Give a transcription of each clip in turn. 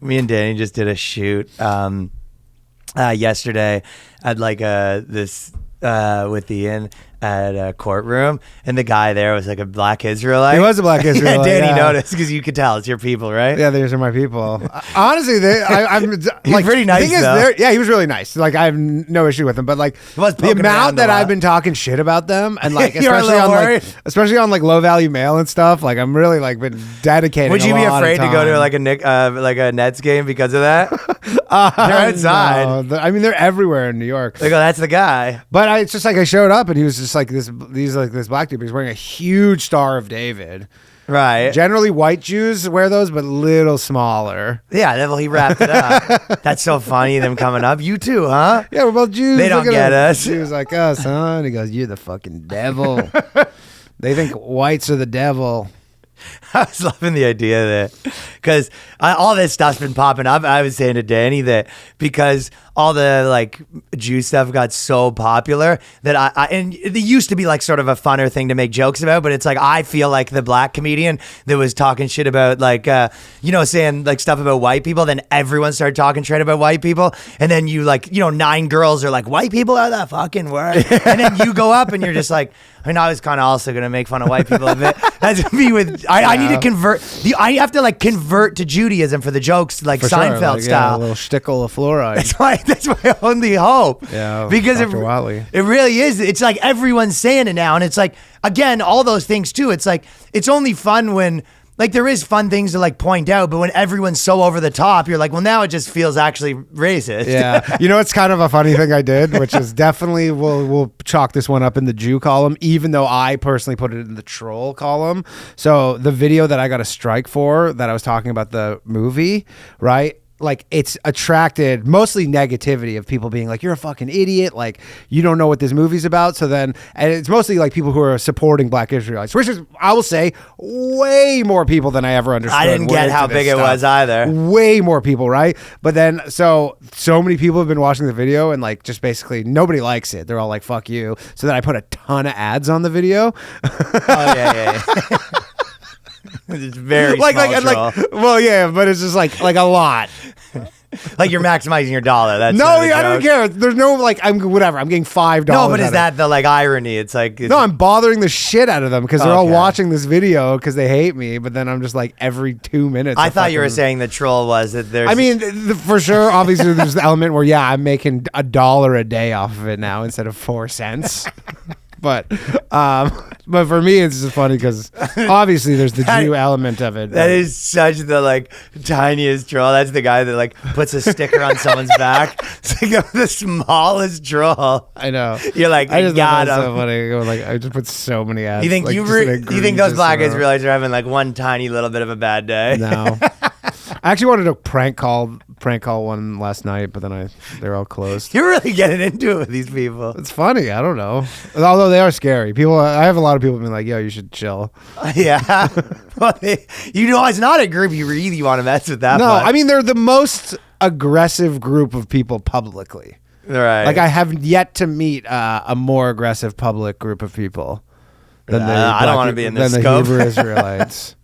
Me and Danny just did a shoot yesterday at like this with Ian at a courtroom, and the guy there was like a black Israelite. He was a black Israelite. Yeah, Danny noticed because you could tell it's your people, right? Yeah, these are my people. Honestly, I'm He's like, pretty nice, though. Yeah, he was really nice. Like, I have no issue with him, but like the amount that I've been talking shit about them, and like especially on like low value mail and stuff, like I'm really like been dedicating. Would you be afraid to go to like a Nets game because of that? They're outside. No. I mean, they're everywhere in New York. They go, that's the guy. But it's just like I showed up and he was just like this black dude. He was wearing a huge Star of David. Right. Generally, white Jews wear those, but a little smaller. Yeah, well, he wrapped it up. That's so funny, them coming up. You too, huh? Yeah, we're both Jews. They don't get us. Jews like us, huh? And he goes, "You're the fucking devil." They think whites are the devil. I was loving the idea that because all this stuff's been popping up. I was saying to Danny that because all the like Jew stuff got so popular that I and it used to be like sort of a funner thing to make jokes about, but it's like I feel like the black comedian that was talking shit about like saying like stuff about white people, then everyone started talking shit about white people, and then you like 9 girls are like, white people are the fucking worst, and then you go up and you're just like, I mean, I was kind of also gonna make fun of white people a bit. That's me with I need to convert. I have to like convert to Judaism for the jokes, like Seinfeld style. A little shtickle of fluoride. That's my only hope. Yeah, because it really is. It's like everyone's saying it now, and it's like again all those things too. It's like it's only fun when. Like there is fun things to like point out, but when everyone's so over the top, you're like, well, now it just feels actually racist. Yeah, it's kind of a funny thing I did, which is definitely we'll chalk this one up in the Jew column, even though I personally put it in the troll column. So the video that I got a strike for, that I was talking about the movie, right? Like it's attracted mostly negativity of people being like, you're a fucking idiot. Like you don't know what this movie's about. So then, and it's mostly like people who are supporting black Israelites, which is, I will say, way more people than I ever understood. I didn't get how big it was either. Way more people. Right. But then, so many people have been watching the video and like, just basically nobody likes it. They're all like, fuck you. So then I put a ton of ads on the video. Oh yeah. It's very small well, yeah, but it's just like a lot. Like you're maximizing your dollar. That's I don't care. There's no like I'm getting $5. No, but is that the like irony? It's like no, I'm bothering the shit out of them because they're all watching this video because they hate me. But then I'm just like every 2 minutes. I thought you were saying the troll was that there's. I mean, for sure. Obviously, there's the element where I'm making $1 a day off of it now instead of 4 cents. But for me, it's just funny because obviously there's the Jew element of it. That is such the like tiniest troll. That's the guy that like puts a sticker on someone's back. It's like the smallest troll. I know. You're like, I just got him. So funny. Like I just put so many ads. You think you think those black Israelites are having like one tiny little bit of a bad day? No. I actually wanted to prank call one last night, but then they're all closed. You're really getting into it with these people. It's funny. I don't know. Although they are scary. I have a lot of people being like, yo, you should chill. Yeah. Well, it's not a group you really want to mess with that much. I mean, they're the most aggressive group of people publicly. Right. Like I have yet to meet a more aggressive public group of people than I don't want to be in this scope. The Hebrew Israelites.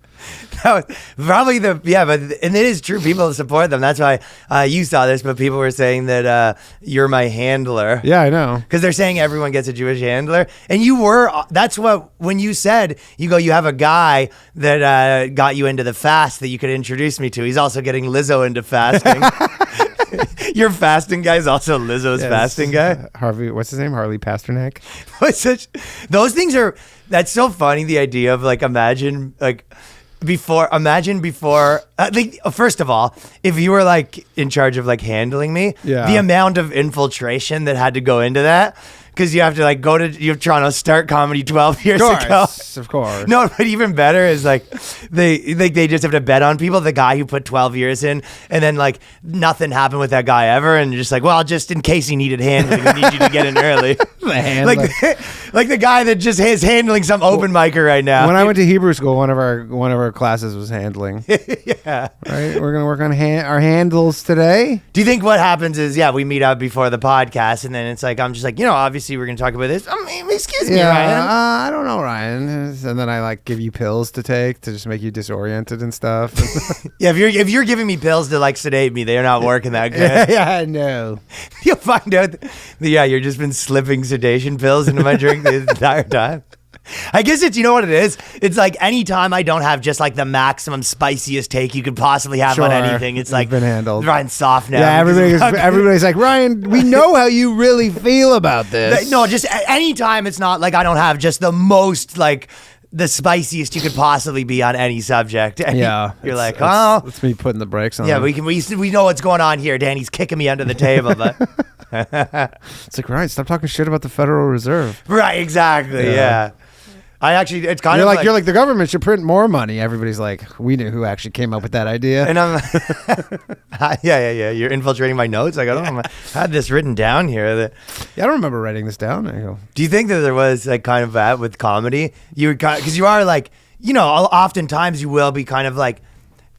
That was probably and it is true. People support them. That's why you saw this, but people were saying that you're my handler. Yeah, I know. Because they're saying everyone gets a Jewish handler, and you were. That's what when you said you have a guy that got you into the fast that you could introduce me to. He's also getting Lizzo into fasting. Your fasting guy is also Lizzo's fasting guy. Harvey, what's his name? Harley Pasternak. Those things are. That's so funny. The idea of like imagine before, first of all, if you were like in charge of like handling me, the amount of infiltration that had to go into that, because you have to like go to Toronto, start comedy 12 years ago. Of course. No, but even better is like they just have to bet on people. The guy who put 12 years in, and then like nothing happened with that guy ever, and you're just like, well, just in case he needed handling, we need you to get in early. like the guy that just is handling some open micer right now. When I went to Hebrew school, one of our classes was handling. Yeah. Right. We're gonna work on our handles today. Do you think what happens is we meet up before the podcast, and then it's like I'm just like obviously obviously we're gonna talk about this. Excuse me, Yeah, Ryan. I don't know, Ryan. And then I like give you pills to take to just make you disoriented and stuff. Yeah, if you're giving me pills to like sedate me, they're not working that good. Yeah, I know. You'll find out that, you've just been slipping sedation pills into my drink the entire time. I guess it's, you know what it is? It's like anytime I don't have just like the maximum spiciest take you could possibly have on anything, it's like been handled. Ryan's soft now. Yeah, everybody's like, Ryan, we know how you really feel about this. No, just anytime it's not like I don't have just the most like the spiciest you could possibly be on any subject. And Yeah, you're like, oh, it's me putting the brakes on. yeah, him. we know what's going on here. Danny's kicking me under the table, but It's like, Ryan, stop talking shit about the Federal Reserve. right, exactly, yeah. I actually, it's kind You're of like, you're like, the government should print more money. Everybody's like, we knew who actually came up with that idea. and I'm, yeah. You're infiltrating my notes. I go, I had this written down here. That, Yeah, I don't remember writing this down. I go, do you think that there was like kind of that with comedy? You would kind because you are like, oftentimes you will be kind of like,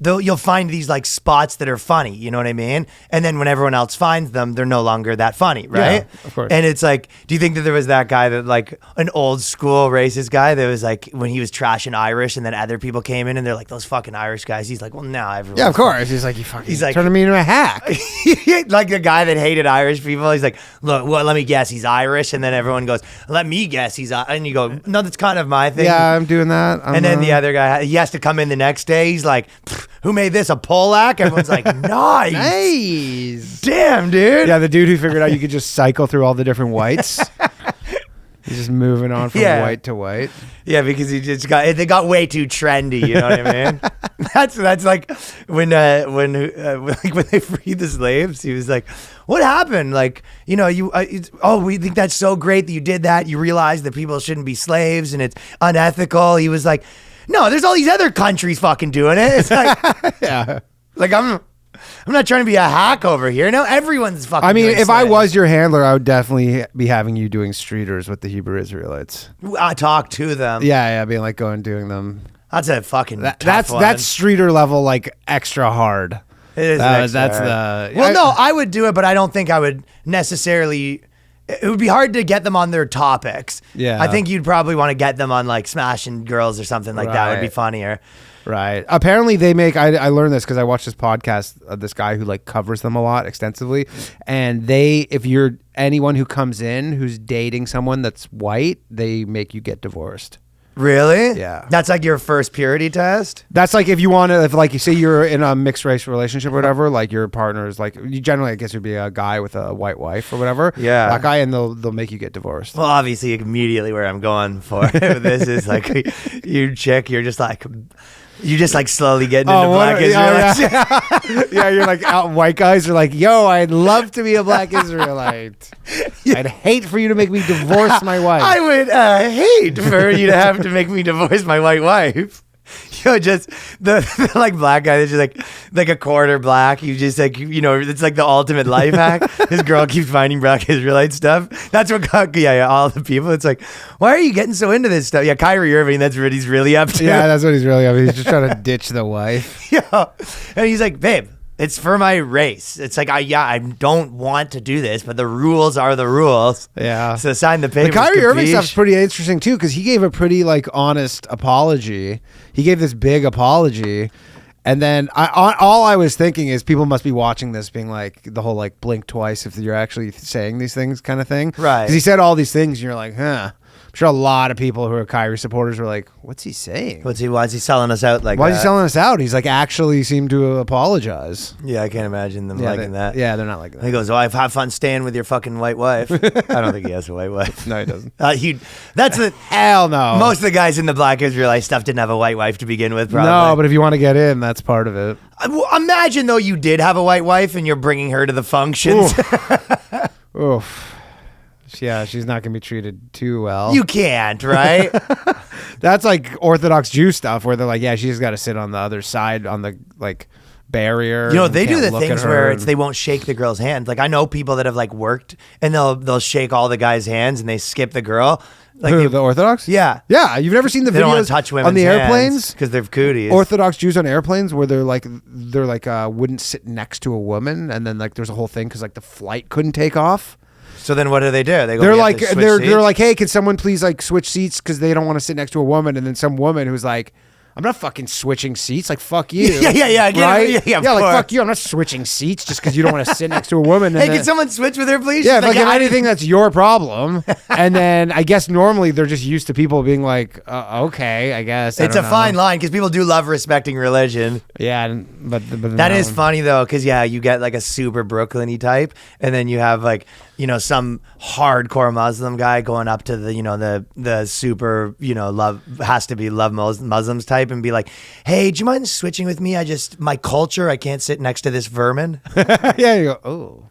you'll find these like spots that are funny, you know what I mean? And then when everyone else finds them, they're no longer that funny, right? Yeah, of course. And it's like, do you think that there was that guy that like an old school racist guy that was like when he was trashing Irish and then other people came in and they're like, those fucking Irish guys. He's like, well, now everyone. yeah, of course. He's like, he's like turning me into a hack. Like the guy that hated Irish people. He's like, look, well, let me guess, he's Irish. And then everyone goes, let me guess, he's and you go, no, that's kind of my thing. Yeah, I'm doing that. And then the other guy, he has to come in the next day. He's like, who made this, a Polak? Everyone's like, nice. Nice. Damn, dude. Yeah, the dude who figured out you could just cycle through all the different whites. He's just moving on from white to white. Yeah, because they got way too trendy. You know what I mean? That's like when they freed the slaves. He was like, "What happened? Like, we think that's so great that you did that. You realize that people shouldn't be slaves and it's unethical." He was like, "No, there's all these other countries fucking doing it." It's like, Yeah. like I'm not trying to be a hack over here. No, everyone's fucking. I mean, doing if I slaves. was your handler, I would definitely be having you doing streeters with the Hebrew Israelites. I talk to them. Yeah, being like going doing them. That's a fucking. That's one. that's streeter level, like extra hard. It is. That's extra. Well, no, I would do it, but I don't think I would necessarily. It would be hard to get them on their topics. Yeah. I think you'd probably want to get them on like smashing girls or something like that. Would be Right. funnier. Right. Apparently they make, I learned this because I watched this podcast of this guy who like covers them a lot extensively. And if you're anyone who comes in who's dating someone that's white, they make you get divorced. Really? Yeah. That's like your first purity test? That's like if you want to, if like you say you're in a mixed race relationship or whatever, like your partner is like, you generally, I guess would be a guy with a white wife or whatever. Yeah. That guy, and they'll make you get divorced. Well, obviously, immediately where I'm going for this is like you chick, you're just like slowly getting into black Israelites. Yeah, you're like white guys are like, yo, I'd love to be a black Israelite. I'd hate for you to make me divorce my wife. I would hate for you to have to make me divorce my white wife. Just the like black guy that's just like a quarter black. You just like, it's like the ultimate life hack. This girl keeps finding black Israelite stuff. That's what got all the people. It's like, why are you getting so into this stuff? Yeah, Kyrie Irving, that's what he's really up to. Yeah, that's what he's really up to. He's just trying to ditch the wife. Yeah. And he's like, babe, it's for my race. It's like, I don't want to do this, but the rules are the rules. Yeah. So sign the papers. The Kyrie Irving capiche? stuff's pretty interesting too, because he gave a pretty like honest apology. He gave this big apology, and then all I was thinking is people must be watching this, being like the whole like blink twice if you're actually saying these things kind of thing, Right. Because he said all these things, and you're like, huh. I'm sure a lot of people who are Kyrie supporters were like, what's he saying? Why is he selling us out like Why that? is he selling us out? He's like actually seemed to apologize. Yeah, I can't imagine them liking that. Yeah, they're not liking that. He goes, I've had fun staying with your fucking white wife. I don't think he has a white wife. No, he doesn't. That's the Hell no. most of the guys in the black Israelite stuff didn't have a white wife to begin with. Probably. No, but if you want to get in, that's part of it. Imagine though you did have a white wife and you're bringing her to the functions. Oof. Yeah, she's not going to be treated too well. You can't, right? That's like Orthodox Jew stuff where they're like, yeah, she's got to sit on the other side on the like barrier. They do can't the look at things her where and- they won't shake the girl's hand. Like I know people that have like worked and they'll shake all the guys' hands and they skip the girl. Like Who, the Orthodox? yeah. Yeah, you've never seen the They don't want videos to touch women's on the airplanes? because they're cooties. Orthodox Jews on airplanes where they're like wouldn't sit next to a woman, and then like there's a whole thing because like the flight couldn't take off. So then what do? They go, They're "We have like to switch they're seats?" like, hey, can someone please like switch seats because they don't want to sit next to a woman, and then some woman who's like, I'm not fucking switching seats. Like, fuck you. Yeah, I get it. Right? Yeah, of like, course. fuck you. I'm not switching seats just because you don't want to sit next to a woman. And Hey, then, can someone switch with her, please? yeah, She's like, if "I anything, that's your problem. And then I guess normally they're just used to people being like, okay, I guess. It's a fine line because people do love respecting religion. Yeah, but That is funny though, because you get like a super Brooklyn-y type, and then you have like some hardcore Muslim guy going up to the super love has to be love Muslims type and be like, hey, do you mind switching with me? My culture, I can't sit next to this vermin. Yeah, you go, oh,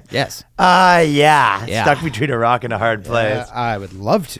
yes. Yeah. Yeah. Stuck between a rock and a hard place. I would love to.